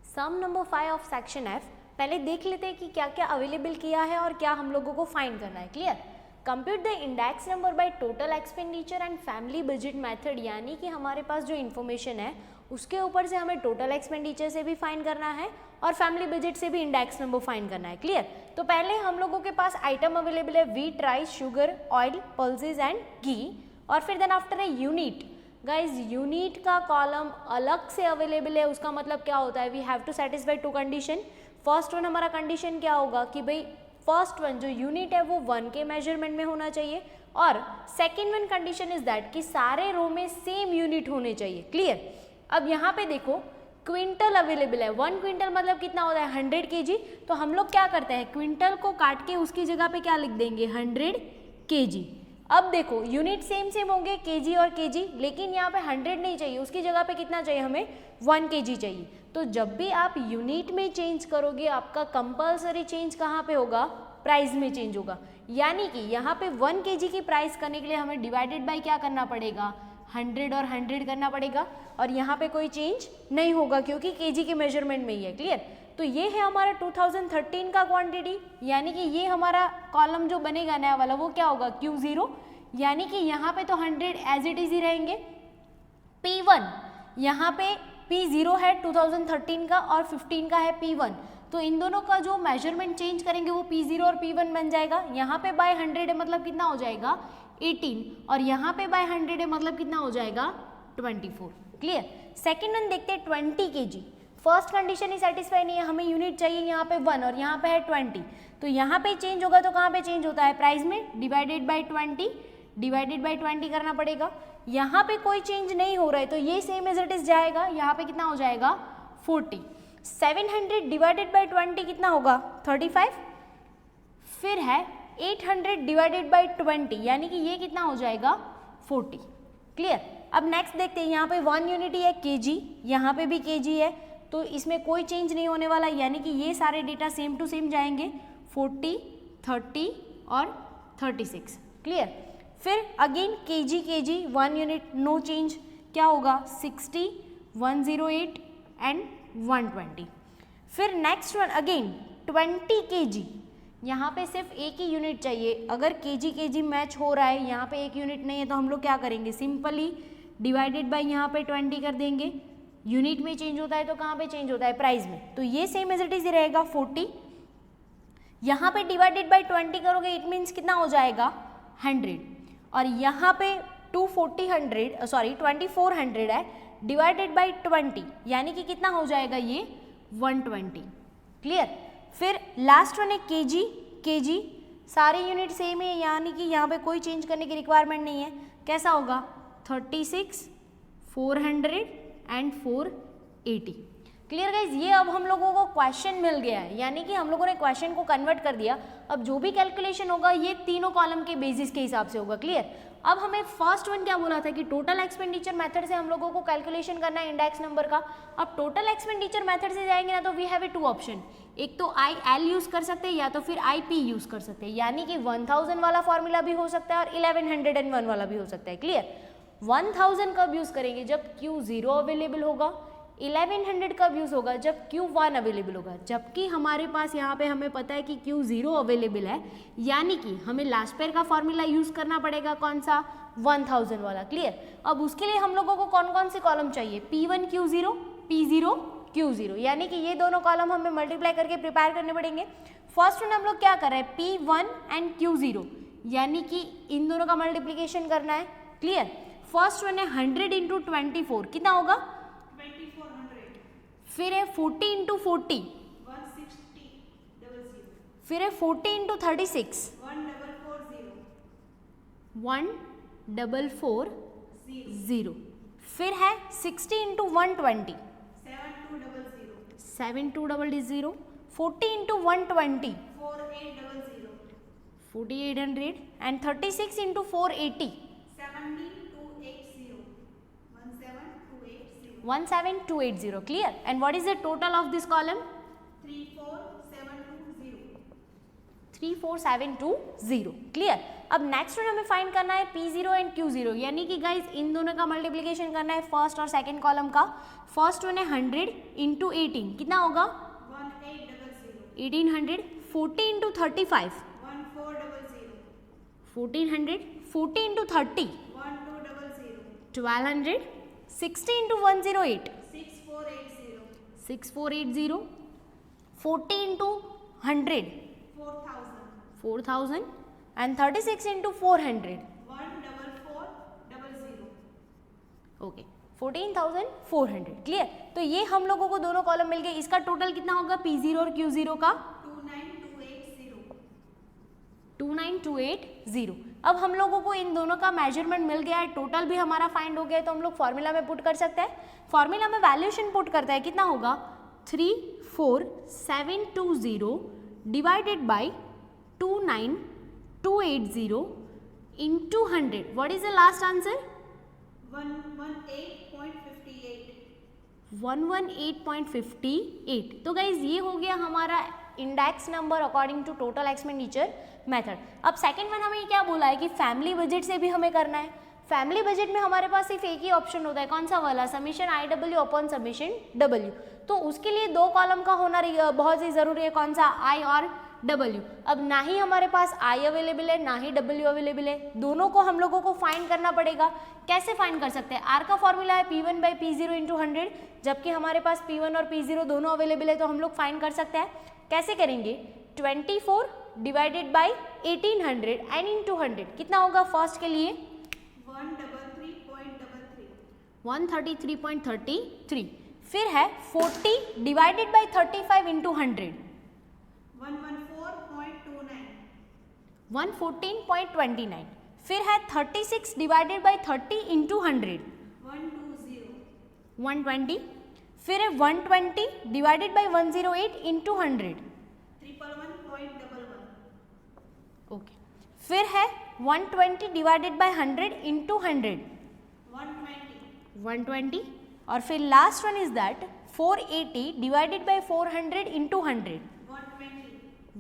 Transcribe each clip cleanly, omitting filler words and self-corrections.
Some number 5 of section F. पहले देख लेते हैं कि क्या क्या अवेलेबल किया है और क्या हम लोगों को फाइंड करना है। Clear. Compute the index number by total expenditure and family budget method, यानी कि हमारे पास जो इन्फॉर्मेशन है उसके ऊपर से हमें टोटल एक्सपेंडिचर से भी फाइंड करना है और फैमिली बजट से भी इंडेक्स नंबर फाइंड करना है। क्लियर। तो पहले हम लोगों के पास आइटम अवेलेबल है wheat, rice, sugar, oil, pulses and ghee, और फिर देन आफ्टर है यूनिट। गाइज यूनिट का कॉलम अलग से अवेलेबल है, उसका मतलब क्या होता है, we have to satisfy two condition. First one हमारा कंडीशन क्या होगा कि भाई फर्स्ट वन जो यूनिट है वो 1 के मेजरमेंट में होना चाहिए, और second one condition is that कि सारे रो में सेम यूनिट होने चाहिए। क्लियर। अब यहाँ पे देखो क्विंटल अवेलेबल है, 1 क्विंटल मतलब कितना होता है 100 kg। तो हम लोग क्या करते हैं, क्विंटल को काट के उसकी जगह पे क्या लिख देंगे 100 kg। अब देखो यूनिट सेम होंगे kg और kg, लेकिन यहाँ पे 100 नहीं चाहिए, उसकी जगह पे कितना चाहिए हमें 1 kg चाहिए। तो जब भी आप यूनिट में चेंज करोगे आपका कंपल्सरी चेंज कहाँ पे होगा, प्राइस में चेंज होगा। यानी कि यहाँ पे 1 kg की प्राइस करने के लिए हमें डिवाइडेड बाय क्या करना पड़ेगा, 100 और 100 करना पड़ेगा, और यहाँ पे कोई चेंज नहीं होगा क्योंकि kg के मेजरमेंट में ही है। क्लियर। तो ये है हमारा 2013 का क्वांटिटी, यानी कि ये हमारा कॉलम जो बनेगा नया वाला वो क्या होगा Q0, यानी कि यहाँ पे तो 100 एज इट इज ही रहेंगे। P1 यहाँ पे P0 है 2013 का और 15 का है P1, तो इन दोनों का जो मेजरमेंट चेंज करेंगे वो P0 और P1 बन जाएगा। यहाँ पे बाय 100 है मतलब कितना हो जाएगा 18, और यहाँ पे बाय 100 है मतलब कितना हो जाएगा 24। क्लियर। सेकेंड वन देखते हैं 20 kg। फर्स्ट कंडीशन ही सेटिस्फाई नहीं है, हमें यूनिट चाहिए यहाँ पे 1 और यहाँ पे है 20, तो यहाँ पे चेंज होगा तो कहाँ पे चेंज होता है प्राइस में, डिवाइडेड बाय 20 करना पड़ेगा। यहाँ पे कोई चेंज नहीं हो रहा है तो ये सेम एज इट इज जाएगा, यहाँ पे कितना हो जाएगा 40। 700 डिवाइडेड बाय 20 कितना होगा 35, फिर है 800 डिवाइडेड बाय 20 यानी कि ये कितना हो जाएगा 40। क्लियर। अब नेक्स्ट देखते हैं, यहाँ पे 1 यूनिट है kg, यहाँ पे भी kg है, तो इसमें कोई चेंज नहीं होने वाला, यानी कि ये सारे डेटा सेम टू सेम जाएंगे 40, 30 और 36। क्लियर। फिर again kg 1 unit no change, क्या होगा 60, 108 एंड 120। फिर नेक्स्ट वन अगेन 20 kg, यहाँ पे सिर्फ एक ही यूनिट चाहिए। अगर kg मैच हो रहा है, यहाँ पे एक यूनिट नहीं है, तो हम लोग क्या करेंगे, सिंपली डिवाइडेड बाय यहाँ पे 20 कर देंगे। यूनिट में चेंज होता है तो कहाँ पे चेंज होता है प्राइस में, तो ये सेम एज इट इज रहेगा 40। यहाँ पे डिवाइडेड बाय 20 करोगे इट मीन्स कितना हो जाएगा 100, और यहाँ पे 2400 है डिवाइडेड बाय 20 यानी कि कितना हो जाएगा ये 120। क्लियर। फिर लास्ट वन है kg सारे यूनिट सेम है, यानी कि यहाँ पे कोई चेंज करने की रिक्वायरमेंट नहीं है। कैसा होगा 36, 400 एंड 480। Clear guys. ये अब हम लोगों को क्वेश्चन मिल गया है, यानी कि हम लोगों ने क्वेश्चन को कन्वर्ट कर दिया। अब जो भी कैलकुलेशन होगा ये तीनों कॉलम के बेसिस के हिसाब से होगा। क्लियर। अब हमें फर्स्ट वन क्या बोला था कि टोटल एक्सपेंडिचर मेथड से हम लोगों को कैलकुलेशन करना है इंडेक्स नंबर का। अब टोटल एक्सपेंडिचर मेथड से जाएंगे ना तो वी हैव ए 2 ऑप्शन, एक तो IL यूज कर सकते हैं या तो फिर IP यूज कर सकते हैं, यानी कि 1000 वाला फॉर्मूला भी हो सकता है और 1101 वाला भी हो सकता है। क्लियर। 1000 कब यूज करेंगे, जब Q0 अवेलेबल होगा। 1100 कब यूज होगा, जब Q1 अवेलेबल होगा। जबकि हमारे पास यहाँ पे हमें पता है कि Q0 अवेलेबल है, यानी कि हमें लास्ट पेयर का फॉर्मूला यूज करना पड़ेगा, कौन सा 1000 वाला। क्लियर। अब उसके लिए हम लोगों को कौन कौन से कॉलम चाहिए, P1 Q0, P0 Q0, यानी कि ये दोनों कॉलम हमें मल्टीप्लाई करके प्रिपेयर करने पड़ेंगे। फर्स्ट वन हम लोग क्या कर रहे हैं, P1 एंड Q0, यानी कि इन दोनों का मल्टीप्लीकेशन करना है। क्लियर। फर्स्ट वन है 100 इंटू 24 कितना होगा 2400, फिर है 40 इंटू 40 160, 00, फिर है 40 इंटू 36 1440, 1440, फिर है 60 into 120 7200, 7200, 40 into 120 4800, 4800 and 36 into 480 17280, 17280, 17280. Clear. And what is the total of this column? 34720, 34,720. Clear. अब नेक्स्ट वन हमें फाइंड करना है P0 एंड Q0, यानी कि गाइज इन दोनों का मल्टीप्लिकेशन करना है फर्स्ट और सेकंड कॉलम का. फर्स्ट वन है 100 इंटू 18, कितना होगा 1800. 1800. 40 into 35, 1400. 1400. 40 into 30, 1200. 1200. 60 into 108, 6480. 6480. 40 into 100, 4000. 4000. And 36 into 400, 14400. Okay 14,400. Clear. तो ये हम लोगों को दोनों कॉलम मिल गए. इसका टोटल कितना होगा P0 और Q0 का 29280. 29280. अब हम लोगों को इन दोनों का मेजरमेंट मिल गया है, टोटल भी हमारा फाइंड हो गया है, तो हम लोग फॉर्मूला में पुट कर सकते हैं. फॉर्मूला में वैल्यूएशन पुट करता है, कितना होगा 34720 divided by 29280 into 100. What is the last answer? 118.58. 118.58. तो गाइज ये हो गया हमारा index number according to total expenditure method. अब सेकंड वन हमें क्या बोला है कि फैमिली बजट से भी हमें करना है. फैमिली बजट में हमारे पास सिर्फ एक ही ऑप्शन होता है, कौन सा वाला, summation IW upon summation W. तो उसके लिए दो कॉलम का होना बहुत ही जरूरी है, कौन सा, I और W. अब ना ही हमारे पास I अवेलेबल है ना ही W अवेलेबल है, दोनों को हम लोगों को फाइंड करना पड़ेगा. कैसे फाइंड कर सकते हैं? R का फॉर्मूला है P1 बाई P0 इंटू 100, जबकि हमारे पास P1 और P0 दोनों अवेलेबल है, तो हम लोग फाइंड कर सकते हैं. कैसे करेंगे? 24 डिवाइडेड बाई 1800 एंड इंटू 100, कितना होगा फर्स्ट के लिए 133.33. 133.33. फिर है 40 डिवाइडेड बाई 35 इंटू 100, 114.29. 114.29. फिर है 36 डिवाइडेड बाई 30 इंटू 100, 120. 120. फिर है 120 डिवाइडेड बाई 108 इंटू 100, 111.11. ओके. फिर है 120 डिवाइडेड बाई 100 इंटू 100, 120. 120. और फिर last one is that 480 divided by 400 into 100, 120.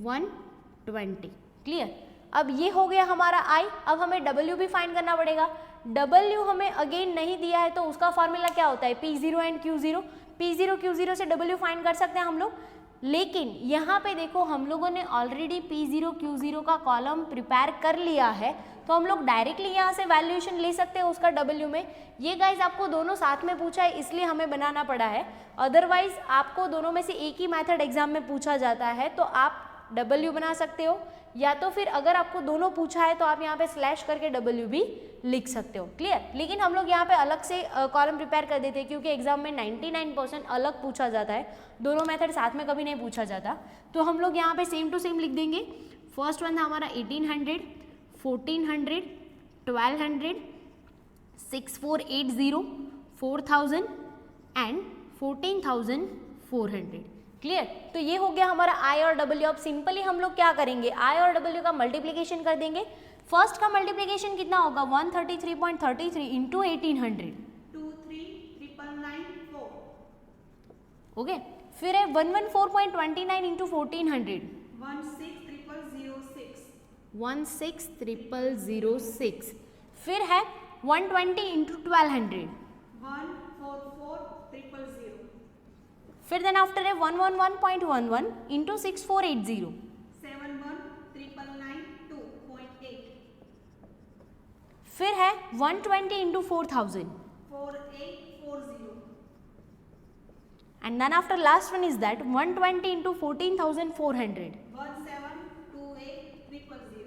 120. Clear. अब ये हो गया हमारा I. अब हमें W भी फाइंड करना पड़ेगा. W हमें अगेन नहीं दिया है, तो उसका फॉर्मूला क्या होता है, P0 and Q0. P0 Q0 से W फाइंड कर सकते हैं हम लोग. लेकिन यहाँ पे देखो हम लोगों ने ऑलरेडी P0 Q0 का कॉलम प्रिपेयर कर लिया है, तो हम लोग डायरेक्टली यहाँ से वैल्यूएशन ले सकते हैं उसका W में. ये गाइज आपको दोनों साथ में पूछा है, इसलिए हमें बनाना पड़ा है. अदरवाइज आपको दोनों में से एक ही मेथड एग्जाम में पूछा जाता है, तो आप W बना सकते हो, या तो फिर अगर आपको दोनों पूछा है तो आप यहाँ पे स्लैश करके W भी लिख सकते हो. क्लियर. लेकिन हम लोग यहाँ पे अलग से कॉलम प्रिपेयर कर देते हैं, क्योंकि एग्जाम में 99% अलग पूछा जाता है, दोनों मेथड साथ में कभी नहीं पूछा जाता. तो हम लोग यहाँ पे सेम टू सेम लिख देंगे. फर्स्ट वन था हमारा 1800, 1400, 1200, 6480, 4000 एंड 14,400. क्लियर. तो ये हो गया हमारा I और W. अब सिंपली हम लोग क्या करेंगे, I और W का मल्टीप्लिकेशन कर देंगे. फर्स्ट का मल्टीप्लिकेशन कितना होगा 133.33 इंटू 1800, 23,994. ओके. फिर है 114.29 इंटू 1400, 16,006. 16,006. फिर है 120 इंटू 1200, 144,000. फिर देन आफ्टर है 111.11 इंटू 6480, 71,992.8. फिर है 120 into 4000, 4840. and then after last one is that 120 into 14,400. 1728,000.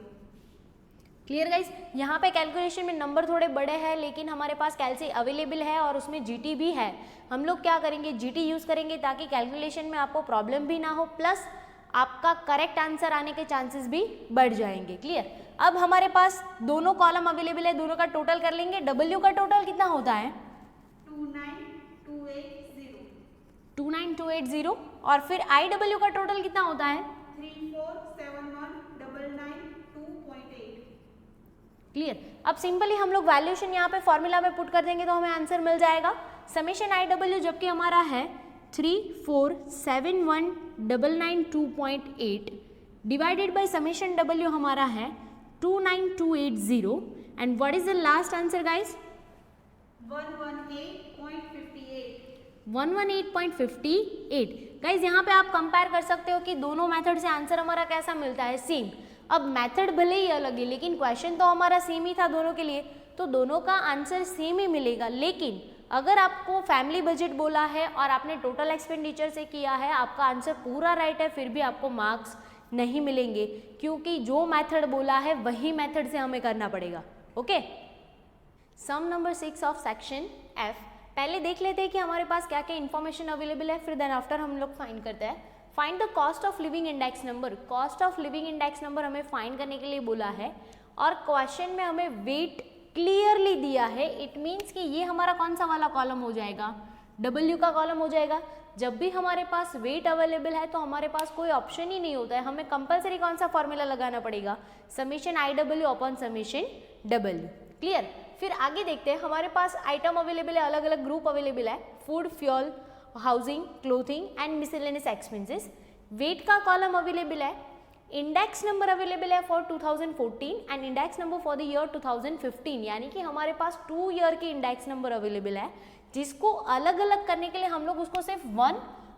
Clear guys. यहाँ पे कैलकुलेशन में नंबर थोड़े बड़े हैं, लेकिन हमारे पास कैलसी अवेलेबल है और उसमें GT भी है. हम लोग क्या करेंगे, GT यूज़ करेंगे ताकि कैलकुलेशन में आपको प्रॉब्लम भी ना हो, प्लस आपका करेक्ट आंसर आने के चांसेस भी बढ़ जाएंगे. क्लियर. अब हमारे पास दोनों कॉलम अवेलेबल है, दोनों का टोटल कर लेंगे. W का टोटल कितना होता है 29,280. 29280. और फिर IW का टोटल कितना होता है 3471,992.8. क्लियर. अब सिंपली हम लोग वैल्यूएशन यहाँ पे फॉर्मूला में पुट कर देंगे तो हमें आंसर मिल जाएगा. समेशन IW जबकि हमारा है 3471,992.8 डिवाइडेड बाय समेशन W हमारा है 29280 and what is the last answer guys? 118.58. 118.58. Guys यहाँ पे आप कंपेयर कर सकते हो कि दोनों मेथड से आंसर हमारा कैसा मिलता है, सेम। अब मेथड भले ही अलग है लेकिन क्वेश्चन तो हमारा सेम ही था दोनों के लिए, तो दोनों का आंसर सेम ही मिलेगा। लेकिन अगर आपको फैमिली बजट बोला है और आपने टोटल एक्सपेंडिचर से किया है, आपका आंसर पूरा राइट है, फिर भी आपको मार्क्स नहीं मिलेंगे क्योंकि जो मेथड बोला है वही मेथड से हमें करना पड़ेगा। Okay, sum number 6 of section F। पहले देख लेते हैं कि हमारे पास क्या क्या इन्फॉर्मेशन अवेलेबल है, फिर देन आफ्टर हम लोग फाइंड करते हैं। Find the cost of living index number. Cost of living index number हमें फाइंड करने के लिए बोला है और क्वेश्चन में हमें वेट क्लियरली दिया है। इट मीन्स कि ये हमारा कौन सा वाला कॉलम हो जाएगा, W का कॉलम हो जाएगा। जब भी हमारे पास वेट अवेलेबल है तो हमारे पास कोई ऑप्शन ही नहीं होता है, हमें कंपलसरी कौन सा फॉर्मूला लगाना पड़ेगा, summation IW upon summation W। Clear? फिर आगे देखते हैं, हमारे पास आइटम अवेलेबल है, अलग अलग ग्रुप अवेलेबल है, food, fuel, housing, clothing and miscellaneous expenses. Weight का कॉलम अवेलेबल है, इंडेक्स नंबर अवेलेबल है for 2014 and index number for the year 2015, यानी कि हमारे पास 2 ईयर की इंडेक्स नंबर अवेलेबल है, जिसको अलग अलग करने के लिए हम लोग उसको सिर्फ 1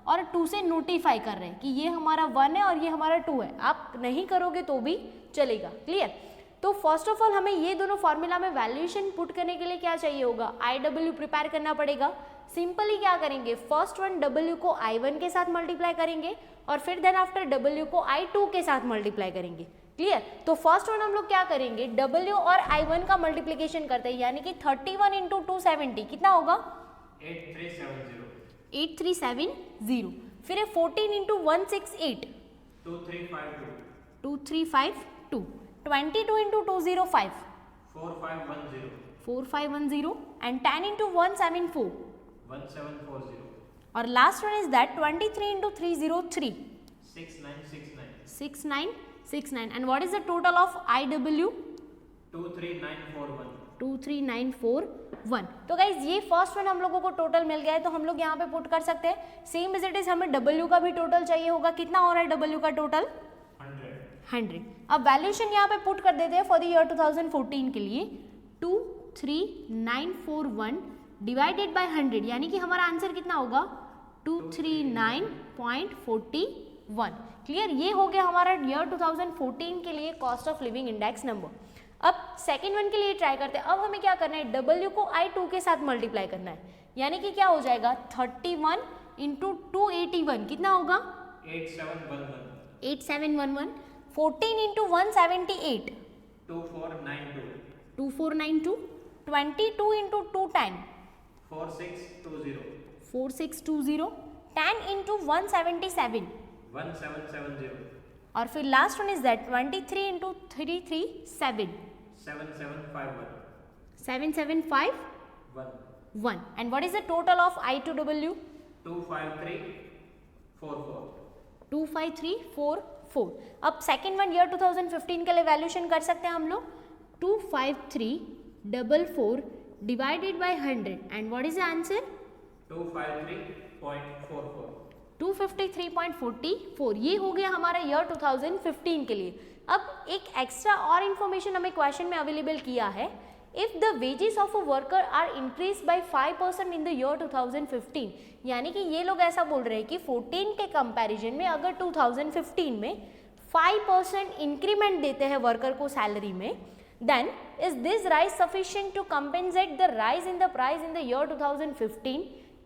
और 2 से नोटिफाई कर रहे हैं कि ये हमारा 1 है और ये हमारा 2 है। आप नहीं करोगे तो भी चलेगा। क्लियर? तो फर्स्ट ऑफ ऑल हमें ये दोनों फॉर्मूला में वैल्यूएशन पुट करने के लिए क्या चाहिए होगा, IW प्रिपेयर करना पड़ेगा। सिंपली क्या करेंगे, फर्स्ट वन W को I1 के साथ मल्टीप्लाई करेंगे और फिर देन आफ्टर W को I2 के साथ मल्टीप्लाई करेंगे। क्लियर? तो फर्स्ट वन हम लोग क्या करेंगे, W और I1 का मल्टीप्लीकेशन करते हैं, यानी कि 31 इंटू 270 कितना होगा, 8370। फिर 14 इंटू 168 2352, 22 इंटू 205 4510 एंड 10 इंटू 174 1740 और last one is that 23 into 303 6969 and what is the total of IW 23941। तो गाइज ये फर्स्ट वन हम लोगों को टोटल मिल गया है, तो हम लोग यहाँ पे पुट कर सकते हैं। सेम एज इट इज हमें W का भी टोटल चाहिए होगा, कितना हो रहा है W का टोटल, 100। अब वैल्यूएशन यहाँ पे पुट कर देते हैं फॉर द ईयर 2014 के लिए 23941 डिवाइडेड बाय 100, यानी कि हमारा आंसर कितना होगा 239.41। क्लियर? ये हो गया हमारा ईयर 2014 के लिए cost of living index number. अब सेकेंड वन के लिए ट्राई करते हैं। अब हमें क्या करना है, W को I2 के साथ मल्टीप्लाई करना है, यानी कि क्या हो जाएगा 31 इंटू 281 कितना होगा 8711, 14 इंटू 178 2492, 22 इंटू 2 टाइम 4620, 10 इंटू 177 और फिर last one is that 23 into 337 7751 and what is the total of I2W 25344। अब सेकेंड वन ईयर 2015 के लिए वैल्यूएशन कर सकते हैं हम लोग 25344 divided by 100 and what is the answer 253.44। ये हो गया हमारा ईयर 2015 के लिए। अब एक एक्स्ट्रा और इन्फॉर्मेशन हमें क्वेश्चन में अवेलेबल किया है, if the wages of a worker are increase by 5% in the year 2015, यानी कि ये लोग ऐसा बोल रहे हैं कि 14 के कंपैरिजन में अगर 2015 में 5% इंक्रीमेंट देते हैं वर्कर को सैलरी में, then is this rise sufficient to compensate the rise in the price in the year 2015।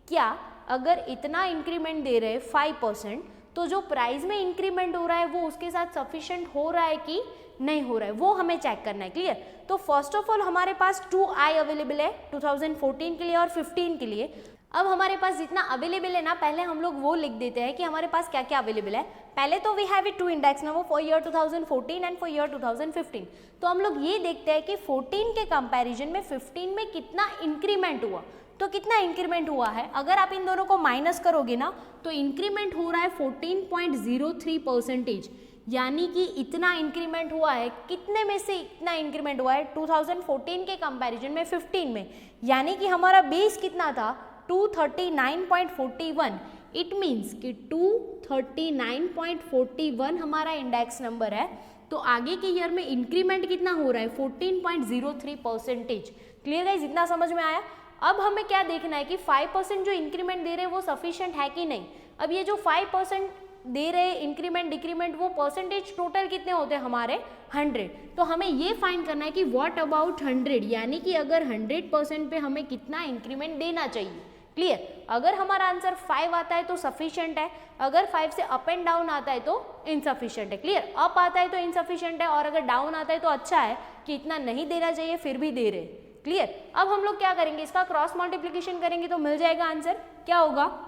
क्या अगर इतना इंक्रीमेंट दे रहे हैं 5%, तो जो प्राइस में इंक्रीमेंट हो रहा है वो उसके साथ सफिशिएंट हो रहा है कि नहीं हो रहा है, वो हमें चेक करना है। क्लियर? तो फर्स्ट ऑफ ऑल हमारे पास 2I अवेलेबल है 2014 के लिए और 15 के लिए। अब हमारे पास जितना अवेलेबल है ना, पहले हम लोग वो लिख देते हैं कि हमारे पास क्या क्या अवेलेबल है। पहले तो we have it 2 index number for year 2014 and for year 2015। तो हम लोग ये देखते हैं कि 14 के कंपैरिजन में 15 में कितना इंक्रीमेंट हुआ। तो कितना इंक्रीमेंट हुआ है, अगर आप इन दोनों को माइनस करोगे ना तो इंक्रीमेंट हो रहा है 14.03%, यानी कि इतना इंक्रीमेंट हुआ है। कितने में से इतना इंक्रीमेंट हुआ है 2014 के कंपैरिजन में 15 में, यानी कि हमारा बेस कितना था 239.41, इट मीन्स कि 239.41 हमारा इंडेक्स नंबर है, तो आगे के ईयर में इंक्रीमेंट कितना हो रहा है 14.03%। क्लियर गाइस, इतना समझ में आया। अब हमें क्या देखना है कि 5% जो इंक्रीमेंट दे रहे हैं वो सफिशिएंट है कि नहीं। अब ये जो 5% दे रहे इंक्रीमेंट डिक्रीमेंट, वो परसेंटेज टोटल कितने होते हैं हमारे 100। तो हमें ये फाइंड करना है कि व्हाट अबाउट 100, यानी कि अगर 100% पे हमें कितना इंक्रीमेंट देना चाहिए। क्लियर, अगर हमारा आंसर 5 आता है तो सफिशिएंट है, अगर 5 से अप एंड डाउन आता है तो इनसफिशिएंट है। क्लियर, अप आता है तो इनसफिशिएंट है और अगर डाउन आता है तो अच्छा है कि इतना नहीं देना चाहिए फिर भी दे रहे। क्लियर, अब हम लोग क्या करेंगे, इसका क्रॉस मल्टीप्लिकेशन करेंगे तो मिल जाएगा आंसर, क्या होगा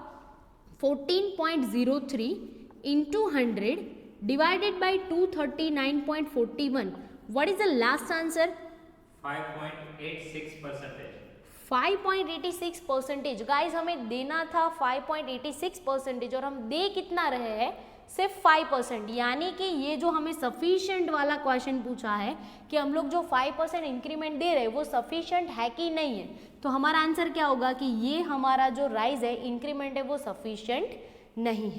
14.03 into 100 divided by 239.41. What is the last answer? 5.86%. 5.86%। Guys हमें देना था 5.86% और हम दे कितना रहे हैं, सिर्फ 5%। यानी कि ये जो हमें सफिशिएंट वाला क्वेश्चन पूछा है कि हम लोग जो 5% इंक्रीमेंट दे रहे हैं वो सफिशिएंट है कि नहीं है, तो हमारा आंसर क्या होगा कि ये हमारा जो राइज है इंक्रीमेंट है वो सफिशिएंट नहीं है।